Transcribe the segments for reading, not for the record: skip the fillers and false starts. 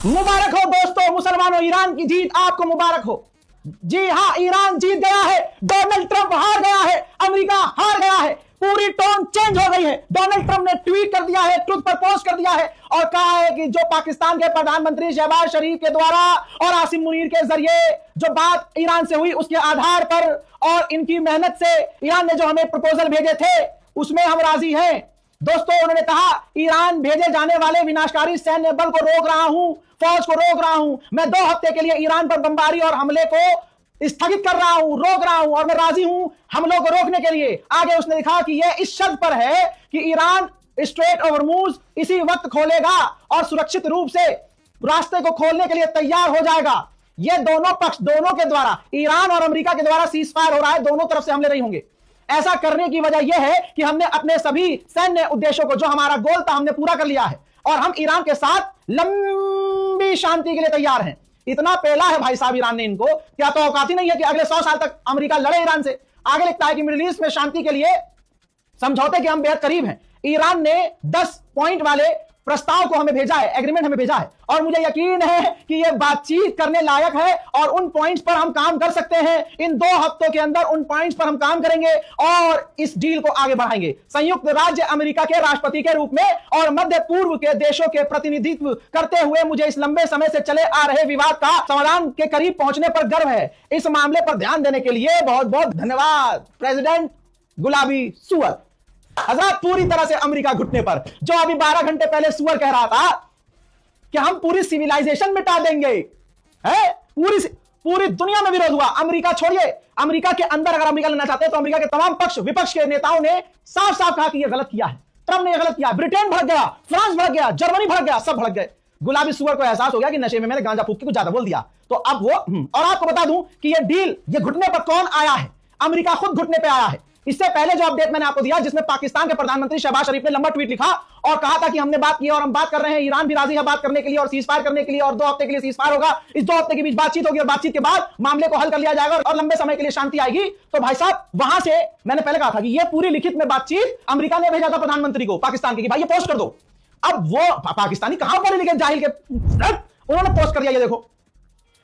मुबारक हो दोस्तों, मुसलमानों, ईरान की जीत आपको मुबारक हो। जी हां, ईरान जीत गया है, डोनाल्ड ट्रंप हार गया है, अमेरिका हार गया है, पूरी टोन चेंज हो गई है। डोनाल्ड ट्रंप ने ट्वीट कर दिया है, ट्रुथ पर पोस्ट कर दिया है और कहा है कि जो पाकिस्तान के प्रधानमंत्री शहबाज शरीफ के द्वारा और आसिम मुनीर के जरिए जो बात ईरान से हुई उसके आधार पर और इनकी मेहनत से ईरान ने जो हमें प्रपोजल भेजे थे उसमें हम राजी हैं। दोस्तों, उन्होंने कहा ईरान भेजे जाने वाले विनाशकारी सैन्य बल को रोक रहा हूं, फौज को रोक रहा हूं। मैं 2 हफ्ते के लिए ईरान पर बमबारी और हमले को स्थगित कर रहा हूं, रोक रहा हूं और मैं राजी हूं हमलों को रोकने के लिए। आगे उसने लिखा कि यह इस शर्त पर है कि ईरान स्ट्रेट ऑफ हॉर्मुज इसी वक्त खोलेगा और सुरक्षित रूप से रास्ते को खोलने के लिए तैयार हो जाएगा। यह दोनों पक्ष, दोनों के द्वारा, ईरान और अमेरिका के द्वारा सीज फायर हो रहा है, दोनों तरफ से हमले नहीं होंगे। ऐसा करने की वजह यह है कि हमने अपने सभी सैन्य उद्देश्यों को, जो हमारा गोल था, हमने पूरा कर लिया है और हम ईरान के साथ लंबी शांति के लिए तैयार हैं। इतना पहला है भाई साहब ईरान ने इनको, क्या तो औकात ही नहीं है कि अगले 100 साल तक अमेरिका लड़े ईरान से। आगे लिखता है कि मिडिल ईस्ट में शांति के लिए समझौते के हम बेहद करीब हैं। ईरान ने 10 पॉइंट वाले प्रस्ताव को हमें भेजा है, एग्रीमेंट हमें भेजा है और मुझे यकीन है कि यह बातचीत करने लायक है और उन पॉइंट्स पर हम काम कर सकते हैं। इन 2 हफ्तों के अंदर उन पॉइंट्स पर हम काम करेंगे और इस डील को आगे बढ़ाएंगे। संयुक्त राज्य अमेरिका के राष्ट्रपति के रूप में और मध्य पूर्व के देशों के प्रतिनिधित्व करते हुए मुझे इस लंबे समय से चले आ रहे विवाद का समाधान के करीब पहुंचने पर गर्व है। इस मामले पर ध्यान देने के लिए बहुत बहुत धन्यवाद प्रेसिडेंट गुलाबी सुअर। हजरत, पूरी तरह से अमेरिका घुटने पर, जो अभी 12 घंटे पहले सुअर कह रहा था कि हम पूरी सिविलाइजेशन मिटा देंगे, है पूरी दुनिया में विरोध हुआ। अमेरिका छोड़िए, अमेरिका के अंदर अगर अमेरिका लेना चाहते हैं तो अमेरिका के तमाम पक्ष विपक्ष के नेताओं ने साफ साफ कहा कि यह गलत किया है, ट्रंप ने यह गलत किया। ब्रिटेन भड़क गया, फ्रांस भड़क गया, जर्मनी भड़क गया, सब भड़क गए। गुलाबी सुअर को एहसास हो गया कि नशे में मैंने गांजा फूक के कुछ ज्यादा बोल दिया, तो अब वो और आपको बता दूं कि यह डील, यह घुटने पर कौन आया है? अमेरिका खुद घुटने पर आया है। इससे पहले जो अपडेट मैंने आपको दिया, जिसमें पाकिस्तान के प्रधानमंत्री शहबाज शरीफ ने लंबा ट्वीट लिखा और कहा था कि हमने बात की और हम बात कर रहे हैं, ईरान भी राजी है बात करने के लिए और सीज फायर करने के लिए और 2 हफ्ते के लिए सीज फायर होगा। इस 2 हफ्ते के बीच बातचीत होगी और बातचीत के बाद मामले को हल कर लिया जाएगा और लंबे समय के लिए शांति आएगी। तो भाई साहब, वहां से मैंने पहले कहा था कि यह पूरी लिखित में बातचीत अमेरिका ने भेजा था प्रधानमंत्री को पाकिस्तान के कि भाई ये पोस्ट कर दो। अब वो पाकिस्तानी कहां पढ़े लिखे जाहिल के, उन्होंने पोस्ट कर दिया। ये देखो,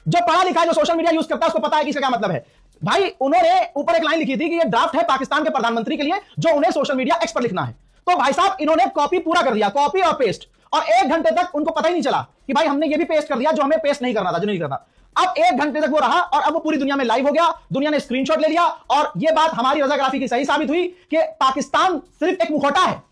जो पढ़ा लिखा है, जो सोशल मीडिया यूज करता है, उसको पता है कि इसका क्या मतलब है। भाई, उन्होंने ऊपर एक लाइन लिखी थी कि ये ड्राफ्ट है पाकिस्तान के प्रधानमंत्री के लिए, जो उन्हें सोशल मीडिया एक्स पर लिखना है। तो भाई साहब, इन्होंने कॉपी पूरा कर दिया, कॉपी और पेस्ट, और 1 घंटे तक उनको पता ही नहीं चला कि भाई हमने ये भी पेस्ट कर दिया जो हमें पेस्ट नहीं करना था, जो नहीं करना। अब 1 घंटे तक वो रहा और अब वो पूरी दुनिया में लाइव हो गया, दुनिया ने स्क्रीनशॉट ले लिया और ये बात हमारी रजाग्राफी की सही साबित हुई कि पाकिस्तान सिर्फ एक मुखौटा है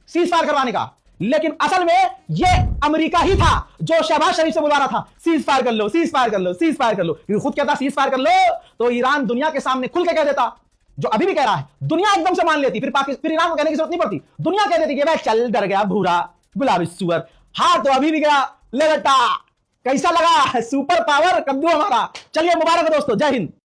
सीज फायर करवाने का, लेकिन असल में यह अमेरिका ही था जो शहबाज शरीफ से बुला रहा था सीज फायर कर लो, सीज फायर कर लो, सीज फायर कर लो। क्योंकि खुद कहता सीज फायर कर लो तो ईरान दुनिया के सामने खुल के कह देता, जो अभी भी कह रहा है, दुनिया एकदम से मान लेती, फिर ईरान को कहने की जरूरत नहीं पड़ती। दुनिया कह देती कि भाई चल, डर गया भूरा गुलाबी सुअर, हार तो अभी भी गया, ले बेटा। कैसा लगा सुपर पावर कद्दू हमारा? चलिए, मुबारक दोस्तों, जय हिंद।